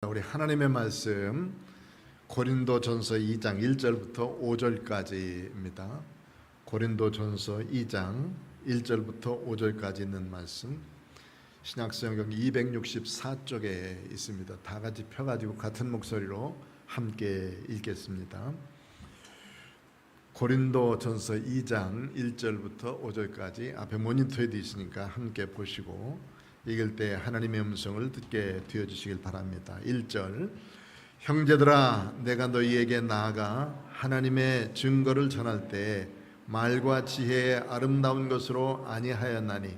우리 하나님의 말씀 고린도전서 2장 1절부터 5절까지입니다. 고린도전서 2장 1절부터 5절까지 있는 말씀 신약성경 264쪽에 있습니다. 다 같이 펴가지고 같은 목소리로 함께 읽겠습니다. 고린도전서 2장 1절부터 5절까지 앞에 모니터에 있으니까 함께 보시고 읽을 때 하나님의 음성을 듣게 되어주시길 바랍니다. 1절 형제들아 내가 너희에게 나아가 하나님의 증거를 전할 때 말과 지혜의 아름다운 것으로 아니하였나니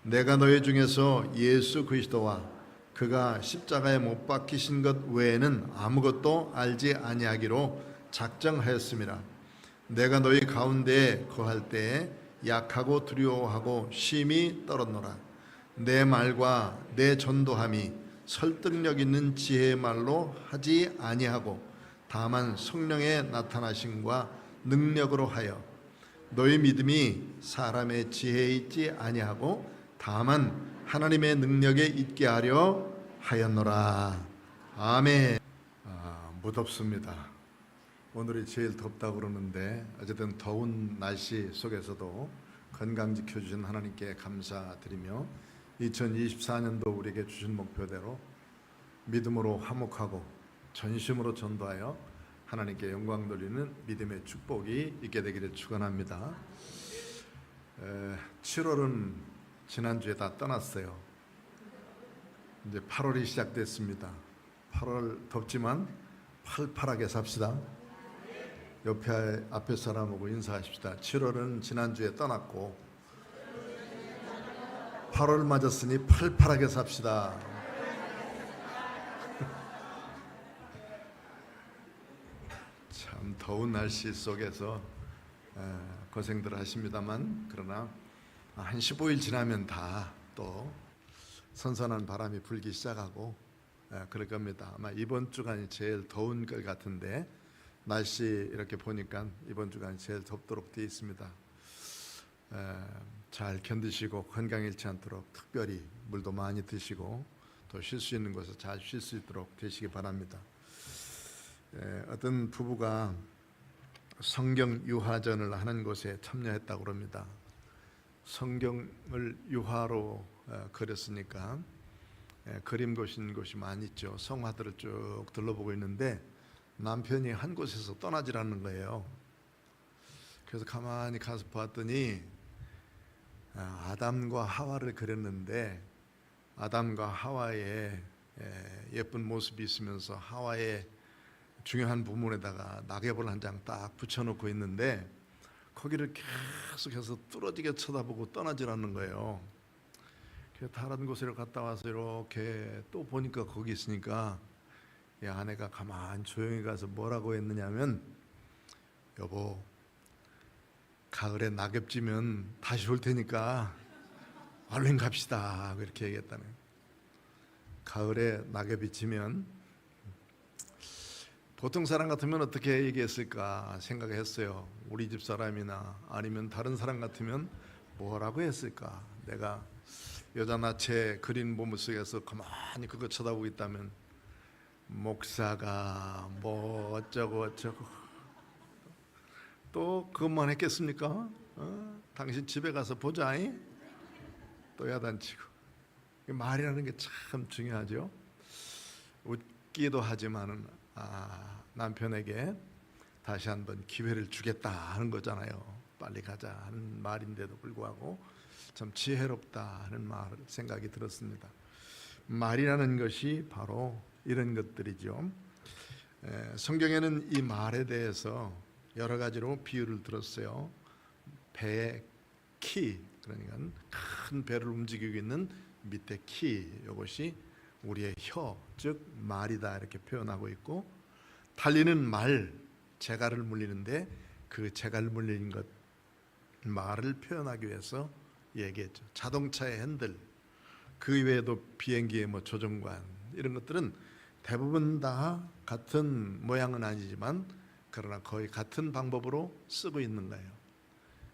내가 너희 중에서 예수 그리스도와 그가 십자가에 못 박히신 것 외에는 아무것도 알지 아니하기로 작정하였습니다. 내가 너희 가운데에 거할 때에 약하고 두려워하고 심히 떨었노라. 내 말과 내 전도함이 설득력 있는 지혜의 말로 하지 아니하고 다만 성령의 나타나심과 능력으로 하여 너희 믿음이 사람의 지혜에 있지 아니하고 다만 하나님의 능력에 있게 하려 하였노라. 아멘. 무덥습니다. 오늘이 제일 덥다고 그러는데 어쨌든 더운 날씨 속에서도 건강 지켜주신 하나님께 감사드리며 2024년도 우리에게 주신 목표대로 믿음으로 화목하고 전심으로 전도하여 하나님께 영광 돌리는 믿음의 축복이 있게 되기를 축원합니다. 7월은 지난주에 다 떠났어요. 이제 8월이 시작됐습니다. 8월 덥지만 팔팔하게 삽시다. 앞에 사람하고 인사하십시다. 7월은 지난주에 떠났고 8월 맞았으니 팔팔하게 삽시다. 참 더운 날씨 속에서 고생들 하십니다만 그러나 한 15일 지나면 다 또 선선한 바람이 불기 시작하고 그럴 겁니다. 아마 이번 주간이 제일 더운 것 같은데 날씨 이렇게 보니까 이번 주간이 제일 덥도록 되어 있습니다. 잘 견디시고 건강 잃지 않도록 특별히 물도 많이 드시고 또 쉴 수 있는 곳에서 잘 쉴 수 있도록 되시기 바랍니다. 어떤 부부가 성경 유화전을 하는 곳에 참여했다고 합니다. 성경을 유화로 그렸으니까 그림 보신 곳이 많이 있죠. 성화들을 쭉 둘러보고 있는데 남편이 한 곳에서 떠나질 않는 거예요. 그래서 가만히 가서 봤더니 아담과 하와를 그렸는데 아담과 하와의 예쁜 모습이 있으면서 하와의 중요한 부분에다가 낙엽을 한 장 딱 붙여놓고 있는데 거기를 계속해서 뚫어지게 쳐다보고 떠나질 않는 거예요. 그래서 다른 곳에 갔다 와서 이렇게 또 보니까 거기 있으니까 이 아내가 가만히 조용히 가서 뭐라고 했느냐면 여보 가을에 낙엽 지면 다시 올 테니까 얼른 갑시다 이렇게 얘기했다네. 가을에 낙엽이 지면 보통 사람 같으면 어떻게 얘기했을까 생각했어요. 우리 집 사람이나 아니면 다른 사람 같으면 뭐라고 했을까. 내가 여자 나체 그린 보물 속에서 가만히 그거 쳐다보고 있다면 목사가 뭐 어쩌고 또 그것만 했겠습니까? 당신 집에 가서 보자잉? 또 야단치고. 말이라는 게 참 중요하죠. 웃기도 하지만은 남편에게 다시 한번 기회를 주겠다 하는 거잖아요. 빨리 가자 하는 말인데도 불구하고 참 지혜롭다 하는 생각이 들었습니다. 말이라는 것이 바로 이런 것들이죠. 성경에는 이 말에 대해서 여러 가지로 비유를 들었어요. 배의 키, 그러니까 큰 배를 움직이고 있는 밑에 키, 이것이 우리의 혀, 즉 말이다 이렇게 표현하고 있고, 달리는 말, 재갈을 물리는데 그 재갈 물리는 것, 말을 표현하기 위해서 얘기했죠. 자동차의 핸들, 그 외에도 비행기의 조종관 이런 것들은 대부분 다 같은 모양은 아니지만 그러나 거의 같은 방법으로 쓰고 있는 거예요.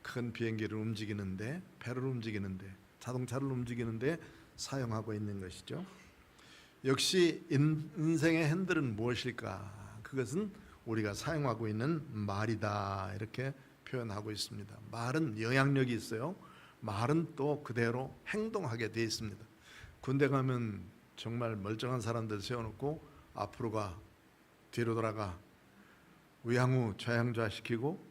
큰 비행기를 움직이는데, 배를 움직이는데, 자동차를 움직이는데 사용하고 있는 것이죠. 역시 인생의 핸들은 무엇일까? 그것은 우리가 사용하고 있는 말이다, 이렇게 표현하고 있습니다. 말은 영향력이 있어요. 말은 또 그대로 행동하게 되어 있습니다. 군대 가면 정말 멀쩡한 사람들 세워놓고 앞으로 가, 뒤로 돌아가, 우양우 좌양좌 시키고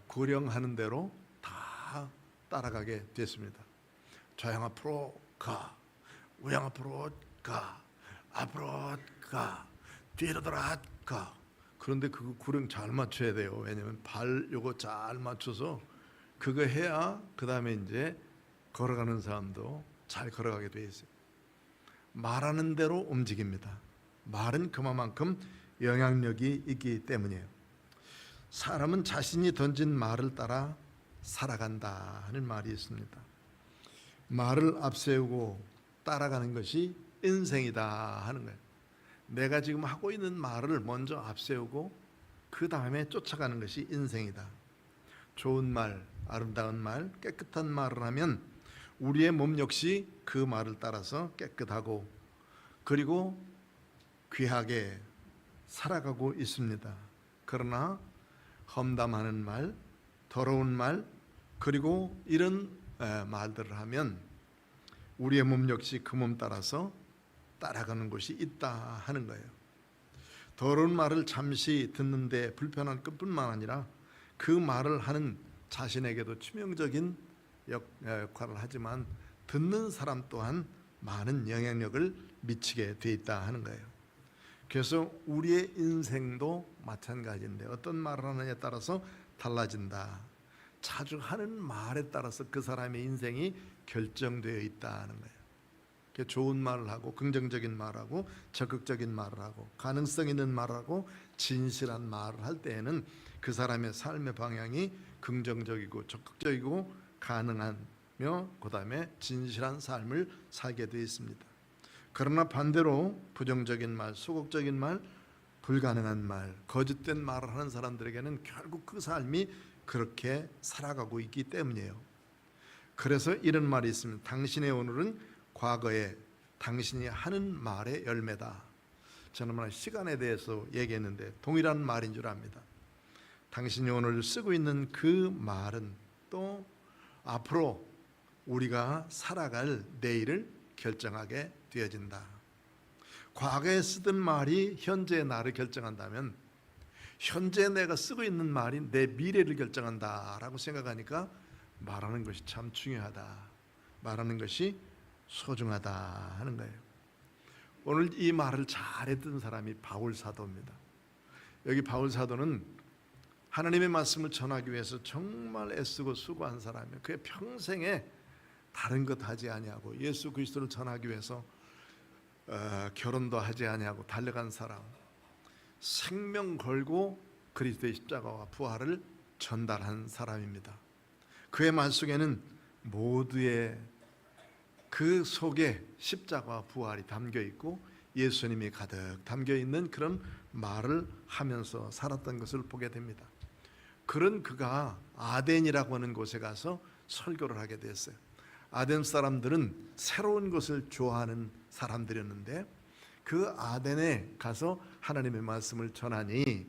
구령하는 대로 다 따라가게 됐습니다. 좌양 앞으로 가, 우양 앞으로 가, 앞으로 가, 뒤로 돌아 가. 그런데 그 구령 잘 맞춰야 돼요. 왜냐면 발 요거 잘 맞춰서 그거 해야 그 다음에 이제 걸어가는 사람도 잘 걸어가게 돼 있어요. 말하는 대로 움직입니다. 말은 그만큼 영향력이 있기 때문이에요. 사람은 자신이 던진 말을 따라 살아간다 하는 말이 있습니다. 말을 앞세우고 따라가는 것이 인생이다 하는 거예요. 내가 지금 하고 있는 말을 먼저 앞세우고 그 다음에 쫓아가는 것이 인생이다. 좋은 말, 아름다운 말, 깨끗한 말을 하면 우리의 몸 역시 그 말을 따라서 깨끗하고 그리고 귀하게 살아가고 있습니다. 그러나 험담하는 말, 더러운 말, 그리고 이런 말들을 하면 우리의 몸 역시 그 몸 따라서 따라가는 것이 있다 하는 거예요. 더러운 말을 잠시 듣는데 불편한 것뿐만 아니라 그 말을 하는 자신에게도 치명적인 역할을 하지만 듣는 사람 또한 많은 영향력을 미치게 돼 있다 하는 거예요. 그래서 우리의 인생도 마찬가지인데 어떤 말을 하느냐에 따라서 달라진다. 자주 하는 말에 따라서 그 사람의 인생이 결정되어 있다는 거예요. 좋은 말을 하고 긍정적인 말하고 적극적인 말을 하고 가능성 있는 말을 하고 진실한 말을 할 때에는 그 사람의 삶의 방향이 긍정적이고 적극적이고 가능하며 그 다음에 진실한 삶을 살게 되어 있습니다. 그러나 반대로 부정적인 말, 소극적인 말, 불가능한 말, 거짓된 말을 하는 사람들에게는 결국 그 삶이 그렇게 살아가고 있기 때문이에요. 그래서 이런 말이 있습니다. 당신의 오늘은 과거에 당신이 하는 말의 열매다. 저는 시간에 대해서 얘기했는데 동일한 말인 줄 압니다. 당신이 오늘 쓰고 있는 그 말은 또 앞으로 우리가 살아갈 내일을 결정하게 되어진다. 과거에 쓰던 말이 현재의 나를 결정한다면 현재 내가 쓰고 있는 말이 내 미래를 결정한다라고 생각하니까 말하는 것이 참 중요하다. 말하는 것이 소중하다 하는 거예요. 오늘 이 말을 잘했던 사람이 바울 사도입니다. 여기 바울 사도는 하나님의 말씀을 전하기 위해서 정말 애쓰고 수고한 사람이에요. 그의 평생에 다른 것 하지 아니하고 예수 그리스도를 전하기 위해서 결혼도 하지 아니하고 달려간 사람, 생명 걸고 그리스도의 십자가와 부활을 전달한 사람입니다. 그의 말 속에는 모두의 그 속에 십자가와 부활이 담겨 있고 예수님이 가득 담겨 있는 그런 말을 하면서 살았던 것을 보게 됩니다. 그런 그가 아덴이라고 하는 곳에 가서 설교를 하게 됐어요. 아덴 사람들은 새로운 것을 좋아하는 사람들이었는데 그 아덴에 가서 하나님의 말씀을 전하니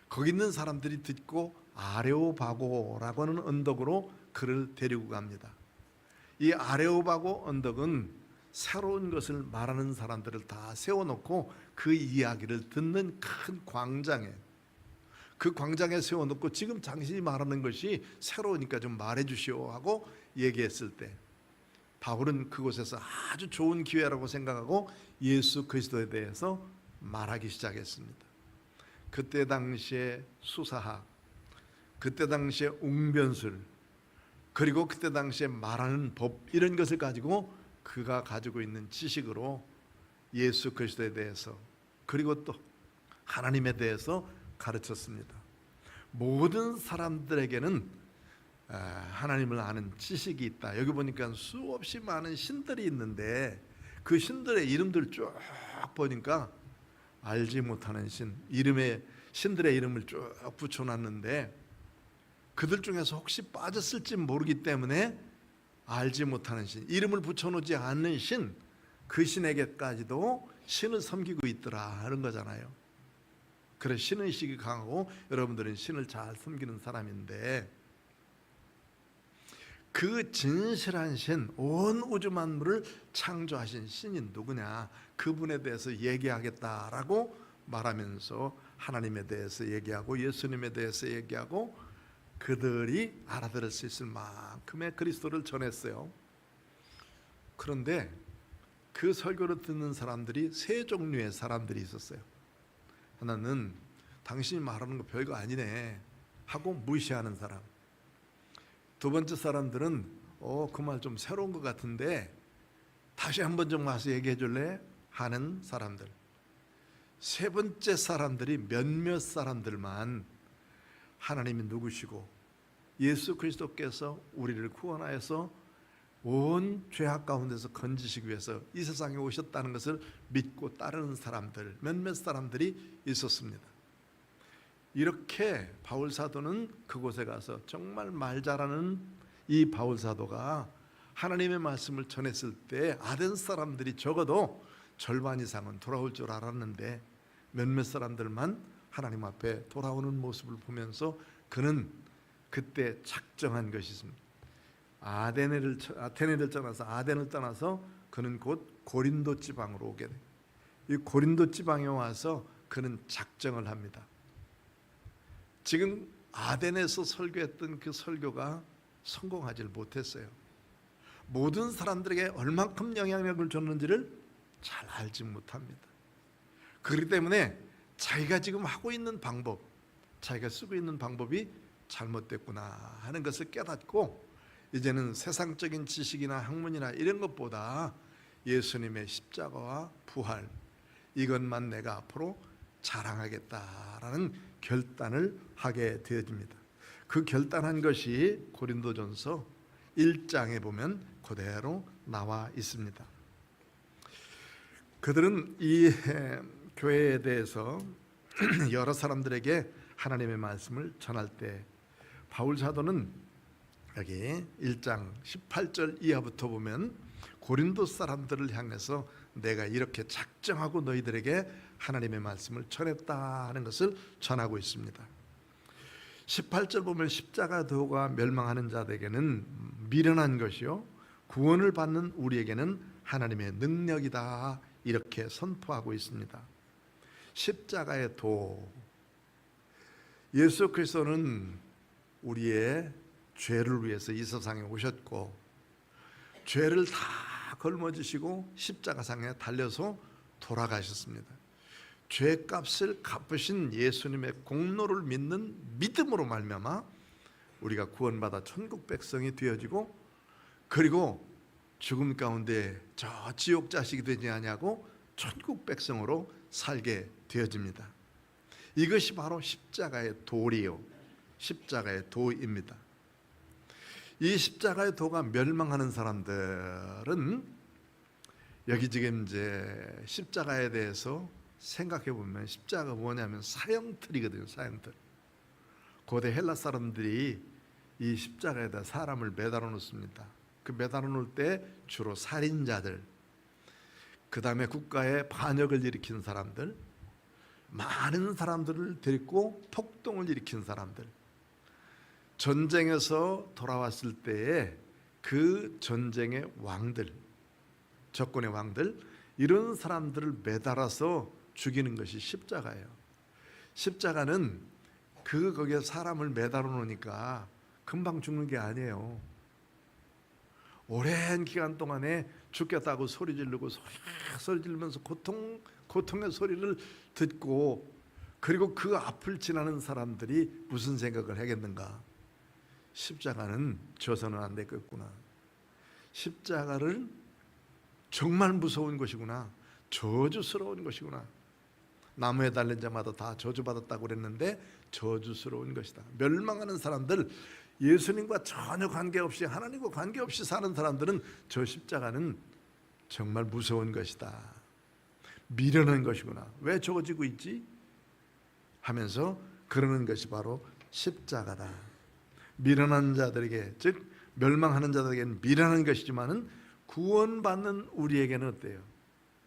거기 있는 사람들이 듣고 아레오바고라고 하는 언덕으로 그를 데리고 갑니다. 이 아레오바고 언덕은 새로운 것을 말하는 사람들을 다 세워놓고 그 이야기를 듣는 큰 광장에, 그 광장에 세워놓고 지금 당신이 말하는 것이 새로우니까 좀 말해주시오 하고 얘기했을 때 바울은 그곳에서 아주 좋은 기회라고 생각하고 예수 그리스도에 대해서 말하기 시작했습니다. 그때 당시에 수사학, 그때 당시에 웅변술, 그리고 그때 당시에 말하는 법, 이런 것을 가지고 그가 가지고 있는 지식으로 예수 그리스도에 대해서 그리고 또 하나님에 대해서 가르쳤습니다. 모든 사람들에게는 하나님을 아는 지식이 있다. 여기 보니까 수없이 많은 신들이 있는데 그 신들의 이름들 쭉 보니까 알지 못하는 신들의 이름을 쭉 붙여놨는데 그들 중에서 혹시 빠졌을지 모르기 때문에 알지 못하는 신, 이름을 붙여놓지 않는 신, 그 신에게까지도 신을 섬기고 있더라 하는 거잖아요. 그래, 신의식이 강하고 여러분들은 신을 잘 섬기는 사람인데, 그 진실한 신, 온 우주 만물을 창조하신 신이 누구냐, 그분에 대해서 얘기하겠다라고 말하면서 하나님에 대해서 얘기하고 예수님에 대해서 얘기하고 그들이 알아들을 수 있을 만큼의 그리스도를 전했어요. 그런데 그 설교를 듣는 사람들이 세 종류의 사람들이 있었어요. 하나는 당신이 말하는 거 별거 아니네 하고 무시하는 사람. 두 번째 사람들은 그 말 좀 새로운 것 같은데 다시 한번 좀 와서 얘기해 줄래? 하는 사람들. 세 번째 사람들이 몇몇 사람들만 하나님이 누구시고 예수 그리스도께서 우리를 구원하여서 온 죄악 가운데서 건지시기 위해서 이 세상에 오셨다는 것을 믿고 따르는 사람들, 몇몇 사람들이 있었습니다. 이렇게 바울 사도는 그곳에 가서 정말 말 잘하는 이 바울 사도가 하나님의 말씀을 전했을 때 아덴 사람들이 적어도 절반 이상은 돌아올 줄 알았는데 몇몇 사람들만 하나님 앞에 돌아오는 모습을 보면서 그는 그때 작정한 것이 있습니다. 아테네를 떠나서 아덴을 떠나서 그는 곧 고린도 지방으로 오게 돼요. 이 고린도 지방에 와서 그는 작정을 합니다. 지금 아덴에서 설교했던 그 설교가 성공하지 못했어요. 모든 사람들에게 얼만큼 영향력을 줬는지를 잘 알지 못합니다. 그렇기 때문에 자기가 지금 하고 있는 방법, 자기가 쓰고 있는 방법이 잘못됐구나 하는 것을 깨닫고 이제는 세상적인 지식이나 학문이나 이런 것보다 예수님의 십자가와 부활, 이것만 내가 앞으로 자랑하겠다라는 결단을 하게 되어집니다. 그 결단한 것이 고린도전서 1장에 보면 그대로 나와 있습니다. 그들은 이 교회에 대해서 여러 사람들에게 하나님의 말씀을 전할 때 바울 사도는 여기 1장 18절 이하부터 보면 고린도 사람들을 향해서 내가 이렇게 작정하고 너희들에게 하나님의 말씀을 전했다 하는 것을 전하고 있습니다. 18절 보면 십자가 도가 멸망하는 자들에게는 미련한 것이요 구원을 받는 우리에게는 하나님의 능력이다 이렇게 선포하고 있습니다. 십자가의 도, 예수 그리스도는 우리의 죄를 위해서 이 세상에 오셨고 죄를 다 걸머지시고 십자가상에 달려서 돌아가셨습니다. 죄값을 갚으신 예수님의 공로를 믿는 믿음으로 말미암아 우리가 구원받아 천국 백성이 되어지고 그리고 죽음 가운데 저 지옥 자식이 되지 아니하고 천국 백성으로 살게 되어집니다. 이것이 바로 십자가의 도리요, 십자가의 도입니다. 이 십자가의 도가 멸망하는 사람들은 여기 지금 이제 십자가에 대해서 생각해 보면 십자가가 뭐냐면 사형틀이거든요. 사형틀. 고대 헬라 사람들이 이 십자가에다 사람을 매달아 놓습니다. 그 매달아 놓을 때 주로 살인자들, 그 다음에 국가에 반역을 일으킨 사람들, 많은 사람들을 데리고 폭동을 일으킨 사람들, 전쟁에서 돌아왔을 때에 그 전쟁의 왕들, 적군의 왕들, 이런 사람들을 매달아서 죽이는 것이 십자가예요. 십자가는 거기에 사람을 매달아 놓으니까 금방 죽는 게 아니에요. 오랜 기간 동안에 죽겠다고 소리 지르고 소리 지르면서 고통의 소리를 듣고 그리고 그 앞을 지나는 사람들이 무슨 생각을 하겠는가? 십자가는 져서는 안 되겠구나. 십자가를 정말 무서운 것이구나. 저주스러운 것이구나. 나무에 달린 자마다 다 저주받았다고 그랬는데 저주스러운 것이다. 멸망하는 사람들, 예수님과 전혀 관계없이 하나님과 관계없이 사는 사람들은 저 십자가는 정말 무서운 것이다. 미련한 것이구나. 왜 저어지고 있지? 하면서 그러는 것이 바로 십자가다. 미련한 자들에게, 즉 멸망하는 자들에게는 미련한 것이지만은 구원받는 우리에게는 어때요?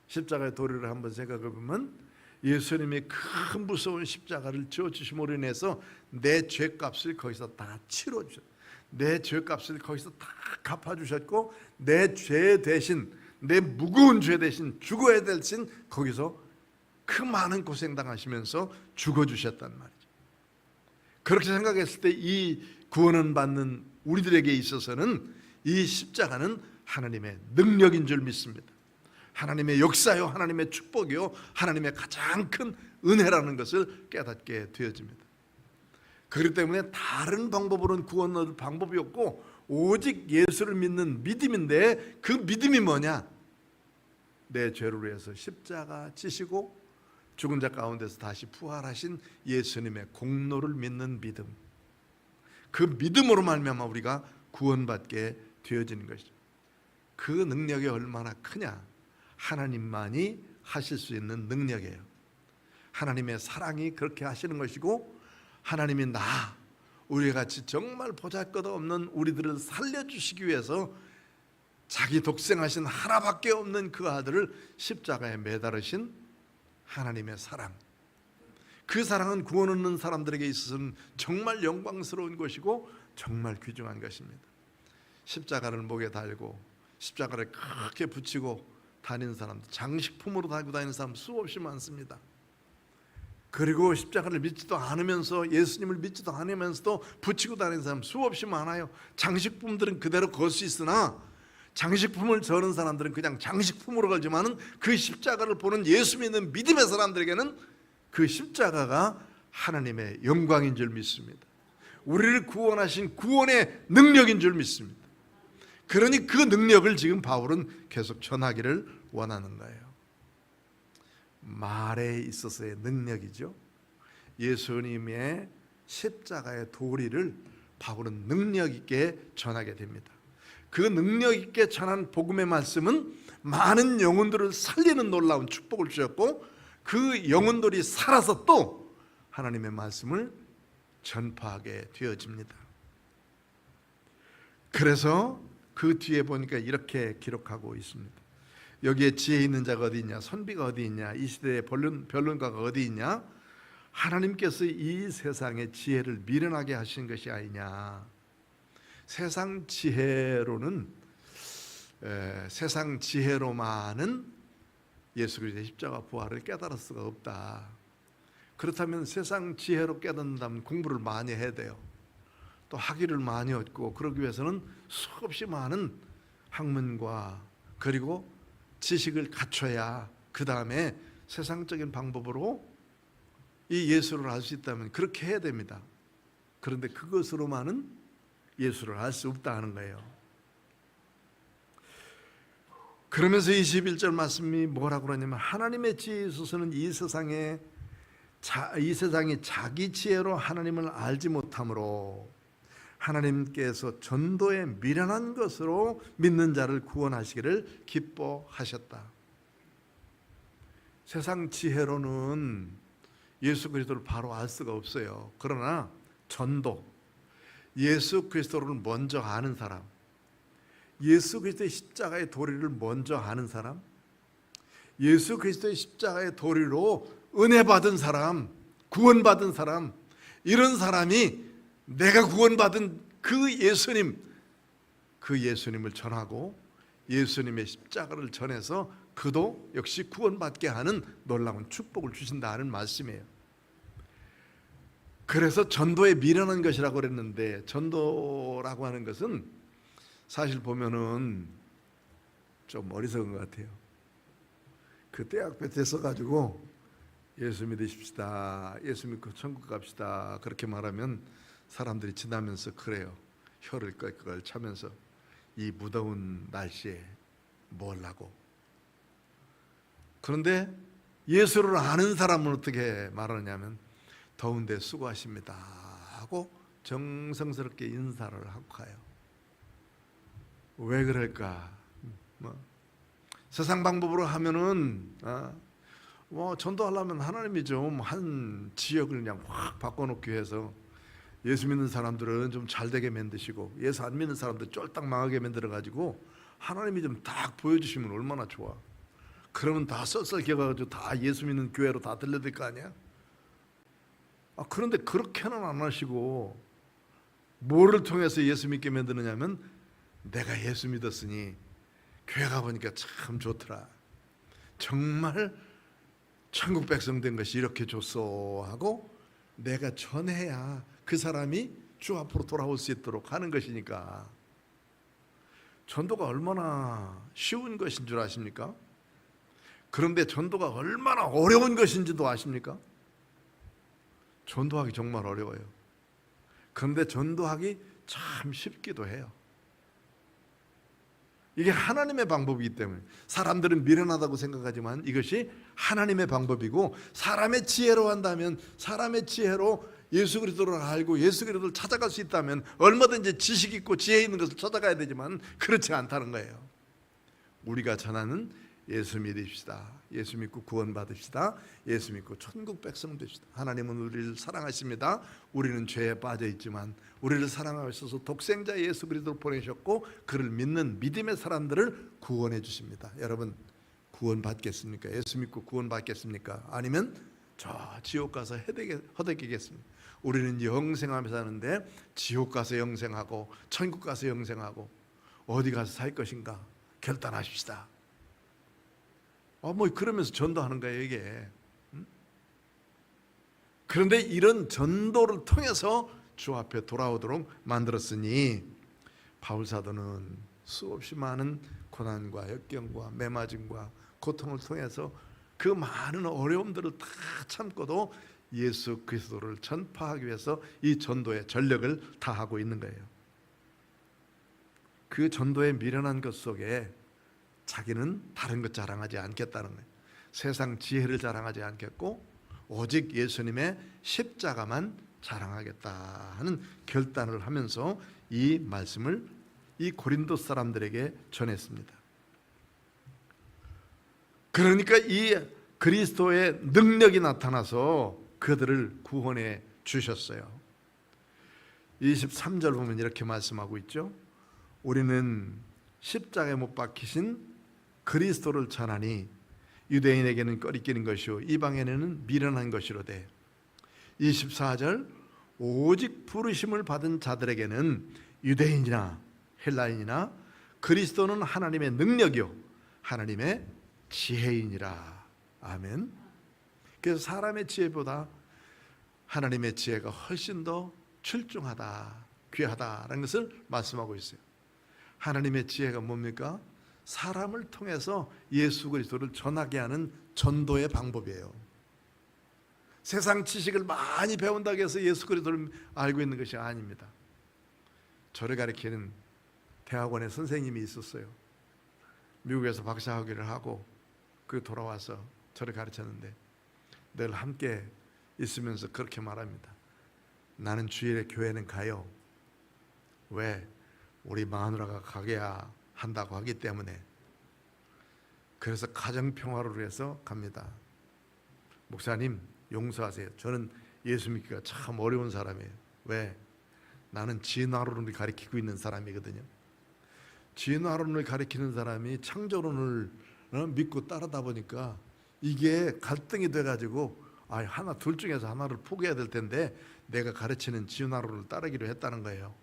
십자가의 도리를 한번 생각해 보면 예수님이 큰 무서운 십자가를 지어주심으로 인해서 내 죄값을 거기서 다 치러주셨어요. 내 죄값을 거기서 다 갚아주셨고, 내 죄 대신, 내 무거운 죄 대신 죽어야 될 신 거기서 그 많은 고생 당하시면서 죽어주셨단 말이죠. 그렇게 생각했을 때 이 구원을 받는 우리들에게 있어서는 이 십자가는 하나님의 능력인 줄 믿습니다. 하나님의 역사요, 하나님의 축복이요, 하나님의 가장 큰 은혜라는 것을 깨닫게 되어집니다. 그렇기 때문에 다른 방법으로는 구원 얻을 방법이 없고 오직 예수를 믿는 믿음인데, 그 믿음이 뭐냐? 내 죄를 위해서 십자가 지시고 죽은 자 가운데서 다시 부활하신 예수님의 공로를 믿는 믿음, 그 믿음으로 말미암아 우리가 구원받게 되어지는 것이죠. 그 능력이 얼마나 크냐? 하나님만이 하실 수 있는 능력이에요. 하나님의 사랑이 그렇게 하시는 것이고, 하나님이 우리 같이 정말 보잘것없는 우리들을 살려주시기 위해서 자기 독생하신 하나밖에 없는 그 아들을 십자가에 매달으신 하나님의 사랑, 그 사랑은 구원 얻는 사람들에게 있어서는 정말 영광스러운 것이고 정말 귀중한 것입니다. 십자가를 목에 달고 십자가를 크게 붙이고 다니는 사람들, 장식품으로 달고 다니는 사람 수없이 많습니다. 그리고 십자가를 믿지도 않으면서, 예수님을 믿지도 않으면서도 붙이고 다니는 사람 수없이 많아요. 장식품들은 그대로 걸 수 있으나 장식품을 저는 사람들은 그냥 장식품으로 걸지만은 그 십자가를 보는 예수 믿는 믿음의 사람들에게는 그 십자가가 하나님의 영광인 줄 믿습니다. 우리를 구원하신 구원의 능력인 줄 믿습니다. 그러니 그 능력을 지금 바울은 계속 전하기를 원하는 거예요. 말에 있어서의 능력이죠. 예수님의 십자가의 도리를 바울은 능력 있게 전하게 됩니다. 그 능력 있게 전한 복음의 말씀은 많은 영혼들을 살리는 놀라운 축복을 주셨고, 그 영혼들이 살아서 또 하나님의 말씀을 전파하게 되어집니다. 그래서 그 뒤에 보니까 이렇게 기록하고 있습니다. 여기에 지혜 있는 자가 어디 있냐, 선비가 어디 있냐, 이 시대의 변론가가 어디 있냐? 하나님께서 이 세상의 지혜를 미련하게 하신 것이 아니냐. 세상 지혜로만은 예수 그리스도의 십자가 부활을 깨달을 수가 없다. 그렇다면 세상 지혜로 깨닫는다면 공부를 많이 해야 돼요. 또 학위를 많이 얻고, 그러기 위해서는 수없이 많은 학문과 그리고 지식을 갖춰야 그 다음에 세상적인 방법으로 이 예수를 알 수 있다면 그렇게 해야 됩니다. 그런데 그것으로만은 예수를 알 수 없다 하는 거예요. 그러면서 21절 말씀이 뭐라고 그러냐면, 하나님의 지혜에 있어서는 이 세상이 자기 지혜로 하나님을 알지 못하므로 하나님께서 전도에 미련한 것으로 믿는 자를 구원하시기를 기뻐하셨다. 세상 지혜로는 예수 그리스도를 바로 알 수가 없어요. 그러나 전도, 예수 그리스도를 먼저 아는 사람, 예수 그리스도의 십자가의 도리를 먼저 아는 사람, 예수 그리스도의 십자가의 도리로 은혜 받은 사람, 구원받은 사람, 이런 사람이 내가 구원받은 그 예수님을 전하고 예수님의 십자가를 전해서 그도 역시 구원받게 하는 놀라운 축복을 주신다는 말씀이에요. 그래서 전도에 미련한 것이라고 그랬는데, 전도라고 하는 것은 사실 보면은 좀 어리석은 것 같아요. 그 때 앞에 서가지고 예수 믿으십시다, 예수 믿고 천국 갑시다, 그렇게 말하면 사람들이 지나면서 그래요. 혀를 끌끌 차면서 이 무더운 날씨에 뭘 하고. 그런데 예수를 아는 사람은 어떻게 말하냐면, 더운데 수고하십니다 하고 정성스럽게 인사를 하고 가요. 왜 그럴까? 세상 방법으로 하면은 전도하려면 하나님이 좀 한 지역을 그냥 확 바꿔놓기 위해서 예수 믿는 사람들은 좀 잘되게 만드시고 예수 안 믿는 사람들 쫄딱 망하게 만들어가지고 하나님이 좀 딱 보여주시면 얼마나 좋아. 그러면 다 썰썰개가지고 다 예수 믿는 교회로 다 들려들 거 아니야? 그런데 그렇게는 안 하시고 뭐를 통해서 예수 믿게 만드느냐면 내가 예수 믿었으니 교회 가보니까 참 좋더라. 정말 천국 백성 된 것이 이렇게 좋소 하고 내가 전해야 그 사람이 주 앞으로 돌아올 수 있도록 하는 것이니까. 전도가 얼마나 쉬운 것인 줄 아십니까? 그런데 전도가 얼마나 어려운 것인지도 아십니까? 전도하기 정말 어려워요. 그런데 전도하기 참 쉽기도 해요. 이게 하나님의 방법이기 때문에 사람들은 미련하다고 생각하지만 이것이 하나님의 방법이고, 사람의 지혜로 한다면, 사람의 지혜로 예수 그리스도를 알고 예수 그리스도를 찾아갈 수 있다면 얼마든지 지식 있고 지혜 있는 것을 찾아가야 되지만 그렇지 않다는 거예요. 우리가 전하는 예수 믿읍시다. 예수 믿고 구원 받읍시다. 예수 믿고 천국 백성 됩시다. 하나님은 우리를 사랑하십니다. 우리는 죄에 빠져 있지만 우리를 사랑하셔서 독생자 예수 그리스도를 보내셨고 그를 믿는 믿음의 사람들을 구원해 주십니다. 여러분 구원 받겠습니까? 예수 믿고 구원 받겠습니까? 아니면 저 지옥 가서 허덕이겠습니까? 우리는 영생하면서 사는데 지옥 가서 영생하고 천국 가서 영생하고 어디 가서 살 것인가 결단하십시다. 뭐 그러면서 전도하는 거예요 이게. 그런데 이런 전도를 통해서 주 앞에 돌아오도록 만들었으니 바울 사도는 수없이 많은 고난과 역경과 매맞음과 고통을 통해서 그 많은 어려움들을 다 참고도 예수 그리스도를 전파하기 위해서 이 전도에 전력을 다하고 있는 거예요. 그 전도의 미련한 것 속에 자기는 다른 것 자랑하지 않겠다는 거예요. 세상 지혜를 자랑하지 않겠고 오직 예수님의 십자가만 자랑하겠다 하는 결단을 하면서 이 말씀을 이 고린도 사람들에게 전했습니다. 그러니까 이 그리스도의 능력이 나타나서 그들을 구원해 주셨어요. 23절 보면 이렇게 말씀하고 있죠. 우리는 십자가에 못 박히신 그리스도를 전하니 유대인에게는 꺼리끼는 것이요 이방인에게는 미련한 것이로되 24절 오직 부르심을 받은 자들에게는 유대인이나 헬라인이나 그리스도는 하나님의 능력이요 하나님의 지혜이니라. 아멘. 그래서 사람의 지혜보다 하나님의 지혜가 훨씬 더 출중하다, 귀하다라는 것을 말씀하고 있어요. 하나님의 지혜가 뭡니까? 사람을 통해서 예수 그리스도를 전하게 하는 전도의 방법이에요. 세상 지식을 많이 배운다고 해서 예수 그리스도를 알고 있는 것이 아닙니다. 저를 가르치는 대학원의 선생님이 있었어요. 미국에서 박사학위를 하고 그 돌아와서 저를 가르쳤는데 늘 함께 있으면서 그렇게 말합니다. 나는 주일에 교회는 가요. 왜? 우리 마누라가 가게야 한다고 하기 때문에. 그래서 가정평화를 위해서 갑니다. 목사님 용서하세요. 저는 예수 믿기가 참 어려운 사람이에요. 왜? 나는 진화론을 가리키고 있는 사람이거든요. 진화론을 가리키는 사람이 창조론을 믿고 따르다 보니까 이게 갈등이 돼가지고 하나 둘 중에서 하나를 포기해야 될 텐데 내가 가르치는 진화론을 따르기로 했다는 거예요.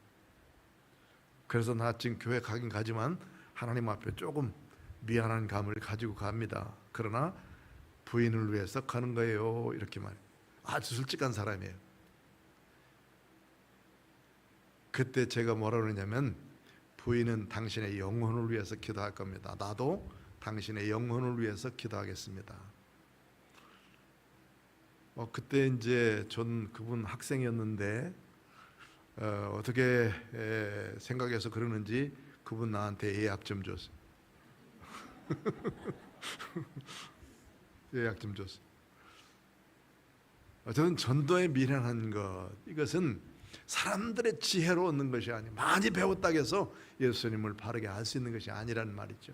그래서 나 지금 교회 가긴 가지만 하나님 앞에 조금 미안한 감을 가지고 갑니다. 그러나 부인을 위해서 가는 거예요. 이렇게 말해요. 아주 솔직한 사람이에요. 그때 제가 뭐라 그러냐면 부인은 당신의 영혼을 위해서 기도할 겁니다. 나도 당신의 영혼을 위해서 기도하겠습니다. 그때 이제 전 그분 학생이었는데 어떻게 생각해서 그러는지 그분 나한테 예약 좀 줬어요. 예약 좀 줬어요. 저는 전도에 미련한 것, 이것은 사람들의 지혜로 얻는 것이 아니에요. 많이 배웠다고 해서 예수님을 바르게 알 수 있는 것이 아니라는 말이죠.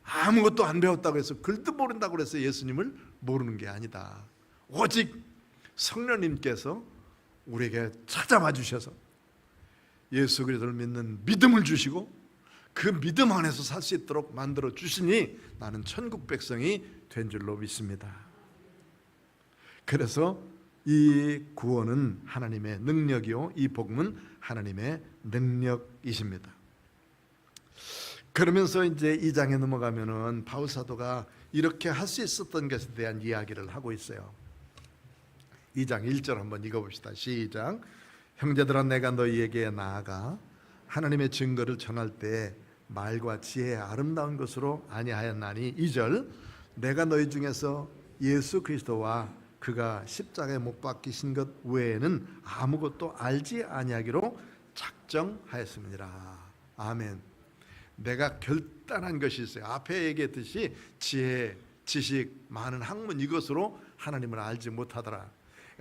아무것도 안 배웠다고 해서 글도 모른다고 해서 예수님을 모르는 게 아니다. 오직 성령님께서 우리에게 찾아와 주셔서 예수 그리스도를 믿는 믿음을 주시고 그 믿음 안에서 살 수 있도록 만들어 주시니 나는 천국 백성이 된 줄로 믿습니다. 그래서 이 구원은 하나님의 능력이요, 이 복음은 하나님의 능력이십니다. 그러면서 이제 2장에 넘어가면은 바울 사도가 이렇게 할 수 있었던 것에 대한 이야기를 하고 있어요. 2장 1절 한번 읽어봅시다. 시작. 형제들아, 내가 너희에게 나아가 하나님의 증거를 전할 때 말과 지혜의 아름다운 것으로 아니하였나니. 2절. 내가 너희 중에서 예수 그리스도와 그가 십자가에 못 박히신 것 외에는 아무것도 알지 아니하기로 작정하였습니다. 아멘. 내가 결단한 것이 있어요. 앞에 얘기했듯이 지혜, 지식, 많은 학문, 이것으로 하나님을 알지 못하더라.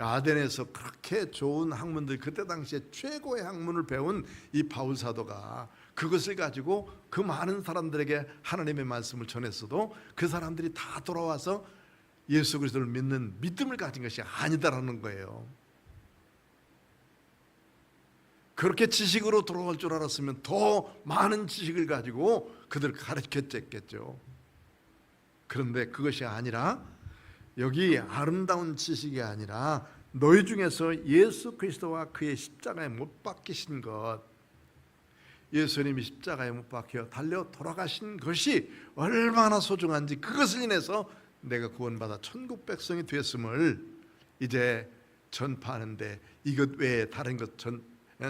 아덴에서 그렇게 좋은 학문들, 그때 당시에 최고의 학문을 배운 이 바울 사도가 그것을 가지고 그 많은 사람들에게 하나님의 말씀을 전했어도 그 사람들이 다 돌아와서 예수 그리스도를 믿는 믿음을 가진 것이 아니다라는 거예요. 그렇게 지식으로 돌아올 줄 알았으면 더 많은 지식을 가지고 그들을 가르쳤겠죠. 그런데 그것이 아니라, 여기 아름다운 지식이 아니라 너희 중에서 예수 그리스도와 그의 십자가에 못 박히신 것, 예수님이 십자가에 못 박혀 달려 돌아가신 것이 얼마나 소중한지, 그것을 인해서 내가 구원받아 천국 백성이 되었음을 이제 전파하는데 이것 외에 다른 것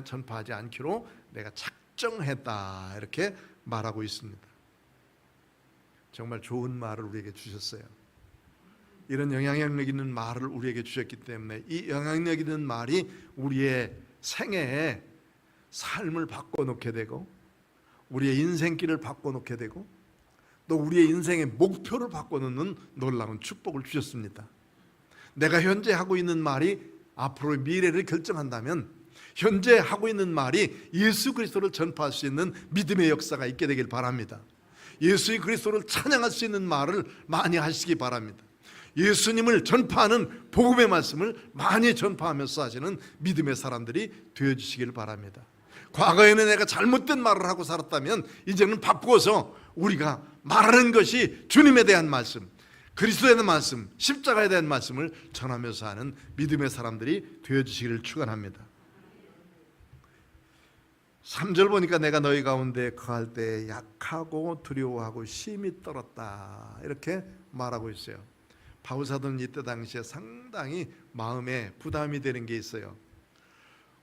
전파하지 않기로 내가 작정했다, 이렇게 말하고 있습니다. 정말 좋은 말을 우리에게 주셨어요. 이런 영향력 있는 말을 우리에게 주셨기 때문에 이 영향력 있는 말이 우리의 생애에 삶을 바꿔놓게 되고 우리의 인생길을 바꿔놓게 되고 또 우리의 인생의 목표를 바꿔놓는 놀라운 축복을 주셨습니다. 내가 현재 하고 있는 말이 앞으로의 미래를 결정한다면 현재 하고 있는 말이 예수 그리스도를 전파할 수 있는 믿음의 역사가 있게 되길 바랍니다. 예수 그리스도를 찬양할 수 있는 말을 많이 하시기 바랍니다. 예수님을 전파하는 복음의 말씀을 많이 전파하면서 하시는 믿음의 사람들이 되어주시길 바랍니다. 과거에는 내가 잘못된 말을 하고 살았다면 이제는 바꾸어서 우리가 말하는 것이 주님에 대한 말씀, 그리스도에 대한 말씀, 십자가에 대한 말씀을 전하면서 하는 믿음의 사람들이 되어주시기를 축원합니다. 3절 보니까 내가 너희 가운데 거할 때 약하고 두려워하고 심히 떨었다, 이렇게 말하고 있어요. 바울 사도는 이때 당시에 상당히 마음에 부담이 되는 게 있어요.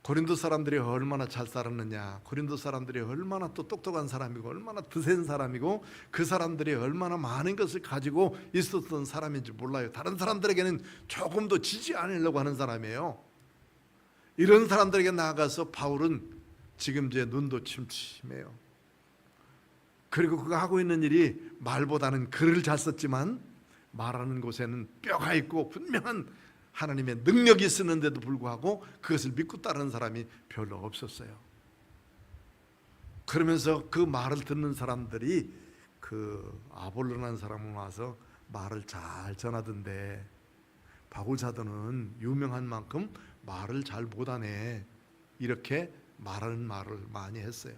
고린도 사람들이 얼마나 잘 살았느냐, 고린도 사람들이 얼마나 또 똑똑한 사람이고 얼마나 드센 사람이고 그 사람들이 얼마나 많은 것을 가지고 있었던 사람인지 몰라요. 다른 사람들에게는 조금도 지지 않으려고 하는 사람이에요. 이런 사람들에게 나아가서 바울은 지금 제 눈도 침침해요. 그리고 그가 하고 있는 일이 말보다는 글을 잘 썼지만 말하는 곳에는 뼈가 있고 분명한 하나님의 능력이 있었는데도 불구하고 그것을 믿고 따르는 사람이 별로 없었어요. 그러면서 그 말을 듣는 사람들이 그 아볼로라는 사람은 와서 말을 잘 전하던데 바울 사도는 유명한 만큼 말을 잘 못하네, 이렇게 말하는 말을 많이 했어요.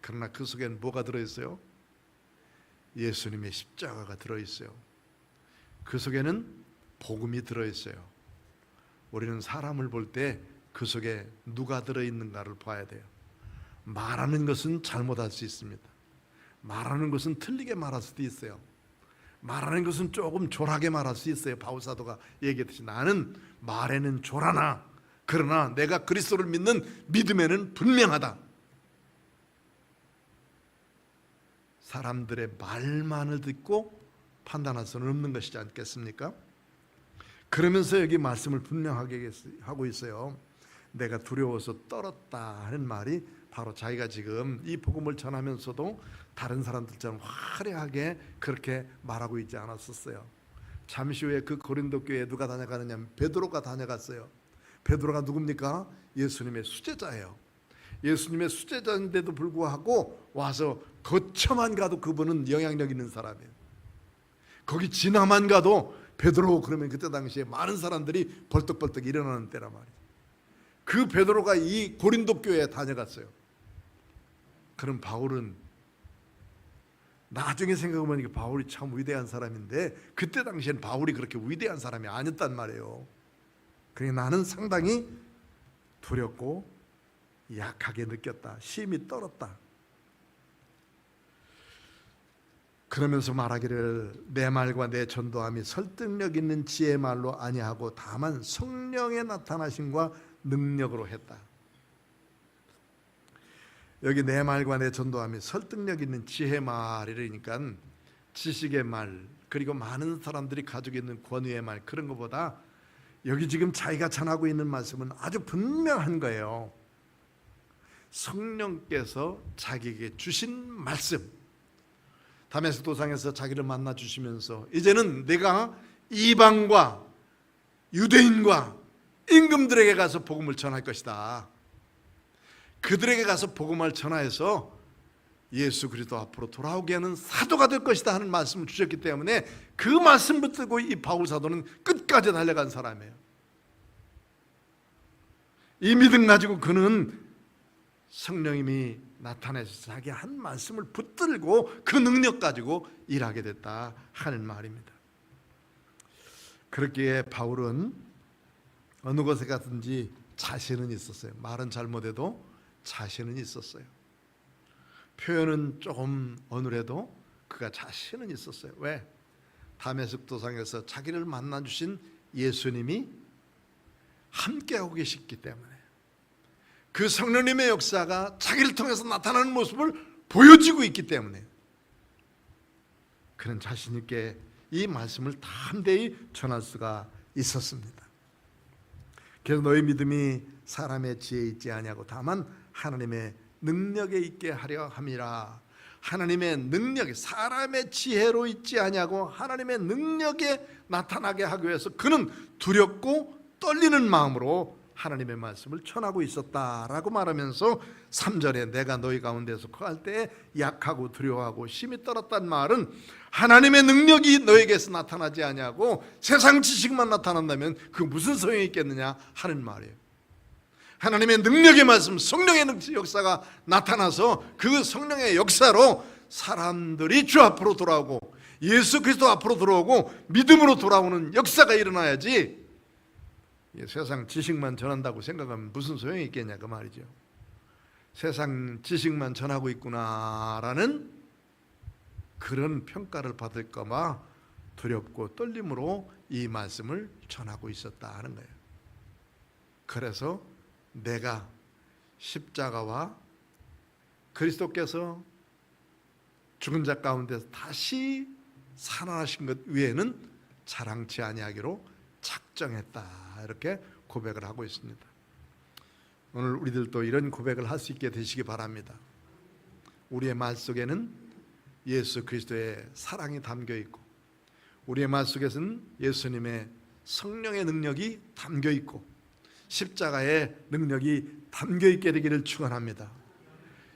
그러나 그 속에는 뭐가 들어있어요? 예수님의 십자가가 들어있어요. 그 속에는 복음이 들어있어요. 우리는 사람을 볼 때 그 속에 누가 들어있는가를 봐야 돼요. 말하는 것은 잘못할 수 있습니다. 말하는 것은 틀리게 말할 수도 있어요. 말하는 것은 조금 졸하게 말할 수 있어요. 바울 사도가 얘기했듯이 나는 말에는 졸하나 그러나 내가 그리스도를 믿는 믿음에는 분명하다. 사람들의 말만을 듣고 판단할 수는 없는 것이지 않겠습니까? 그러면서 여기 말씀을 분명하게 하고 있어요. 내가 두려워서 떨었다 하는 말이 바로 자기가 지금 이 복음을 전하면서도 다른 사람들처럼 화려하게 그렇게 말하고 있지 않았었어요. 잠시 후에 그 고린도 교회에 누가 다녀가느냐, 베드로가 다녀갔어요. 베드로가 누굽니까? 예수님의 수제자예요. 예수님의 수제자인데도 불구하고 와서 거쳐만 가도 그분은 영향력 있는 사람이에요. 거기 지나만 가도 베드로 그러면 그때 당시에 많은 사람들이 벌떡벌떡 일어나는 때란 말이에요. 그 베드로가 이 고린도 교회에 다녀갔어요. 그럼 바울은 나중에 생각해보니까 바울이 참 위대한 사람인데 그때 당시엔 바울이 그렇게 위대한 사람이 아니었단 말이에요. 그러니까 나는 상당히 두렵고 약하게 느꼈다. 심히 떨었다. 그러면서 말하기를 내 말과 내 전도함이 설득력 있는 지혜의 말로 아니하고 다만 성령의 나타나심과 능력으로 했다. 여기 내 말과 내 전도함이 설득력 있는 지혜의 말이라니까 지식의 말, 그리고 많은 사람들이 가지고 있는 권위의 말, 그런 것보다 여기 지금 자기가 전하고 있는 말씀은 아주 분명한 거예요. 성령께서 자기에게 주신 말씀, 다메섹 도상에서 자기를 만나 주시면서 이제는 내가 이방과 유대인과 임금들에게 가서 복음을 전할 것이다. 그들에게 가서 복음을 전하여서 예수 그리스도 앞으로 돌아오게 하는 사도가 될 것이다 하는 말씀을 주셨기 때문에 그 말씀 붙들고 이 바울 사도는 끝까지 달려간 사람이에요. 이 믿음 가지고 그는 성령님이 나타내서 자기 한 말씀을 붙들고 그 능력 가지고 일하게 됐다 하는 말입니다. 그렇기에 바울은 어느 곳에 갔든지 자신은 있었어요. 말은 잘못해도 자신은 있었어요. 표현은 조금 어눌해도 그가 자신은 있었어요. 왜? 다메섹 도상에서 자기를 만나주신 예수님이 함께하고 계셨기 때문에, 그 성령님의 역사가 자기를 통해서 나타나는 모습을 보여주고 있기 때문에 그는 자신 있게 이 말씀을 담대히 전할 수가 있었습니다. 그래서 너희 믿음이 사람의 지혜에 있지 아니하고 다만 하나님의 능력에 있게 하려 함이라. 하나님의 능력이 사람의 지혜로 있지 아니하고 하나님의 능력에 나타나게 하기 위해서 그는 두렵고 떨리는 마음으로 하나님의 말씀을 전하고 있었다라고 말하면서 3절에 내가 너희 가운데서 거할 때 약하고 두려워하고 심히 떨었단 말은 하나님의 능력이 너에게서 나타나지 아니하고 세상 지식만 나타난다면 그 무슨 소용이 있겠느냐 하는 말이에요. 하나님의 능력의 말씀, 성령의 역사가 나타나서 그 성령의 역사로 사람들이 주 앞으로 돌아오고 예수 그리스도 앞으로 돌아오고 믿음으로 돌아오는 역사가 일어나야지 세상 지식만 전한다고 생각하면 무슨 소용이 있겠냐 그 말이죠. 세상 지식만 전하고 있구나라는 그런 평가를 받을까 봐 두렵고 떨림으로 이 말씀을 전하고 있었다 하는 거예요. 그래서 내가 십자가와 그리스도께서 죽은 자 가운데서 다시 살아나신 것 외에는 자랑치 아니하기로 작정했다, 이렇게 고백을 하고 있습니다. 오늘 우리들도 이런 고백을 할 수 있게 되시기 바랍니다. 우리의 말 속에는 예수 그리스도의 사랑이 담겨 있고 우리의 말 속에서는 예수님의 성령의 능력이 담겨 있고 십자가의 능력이 담겨 있게 되기를 축원합니다.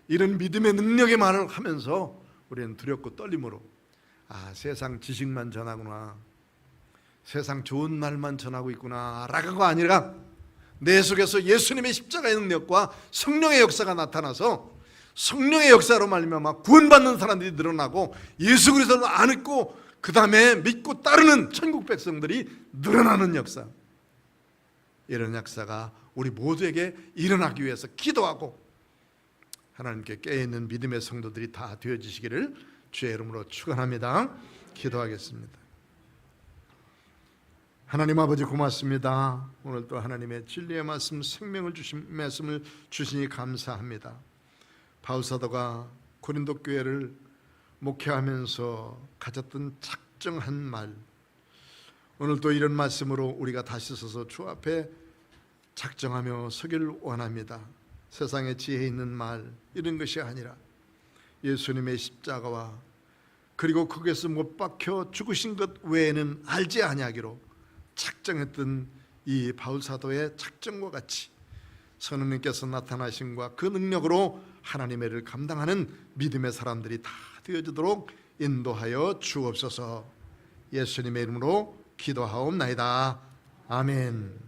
이런 믿음의 능력의 말을 하면서 우리는 두렵고 떨림으로 세상 지식만 전하구나, 세상 좋은 말만 전하고 있구나 라고가 아니라 내 속에서 예수님의 십자가의 능력과 성령의 역사가 나타나서 성령의 역사로 말미암아 구원받는 사람들이 늘어나고 예수 그리스도를 안고 그 다음에 믿고 따르는 천국 백성들이 늘어나는 역사, 이런 역사가 우리 모두에게 일어나기 위해서 기도하고 하나님께 깨어있는 믿음의 성도들이 다 되어지시기를 주의 이름으로 축원합니다. 기도하겠습니다. 하나님 아버지 고맙습니다. 오늘 또 하나님의 진리의 말씀, 생명을 주신 말씀을 주시니 감사합니다. 바울 사도가 고린도 교회를 목회하면서 가졌던 작정한 말, 오늘 또 이런 말씀으로 우리가 다시 서서 주 앞에 작정하며 서기를 원합니다. 세상에 지혜 있는 말 이런 것이 아니라 예수님의 십자가와 그리고 거기에서 못 박혀 죽으신 것 외에는 알지 아니하기로 작정했던 이 바울 사도의 작정과 같이 성령님께서 나타나심과 그 능력으로 하나님의 일을 감당하는 믿음의 사람들이 다 되어지도록 인도하여 주옵소서. 예수님의 이름으로 기도하옵나이다. 아멘.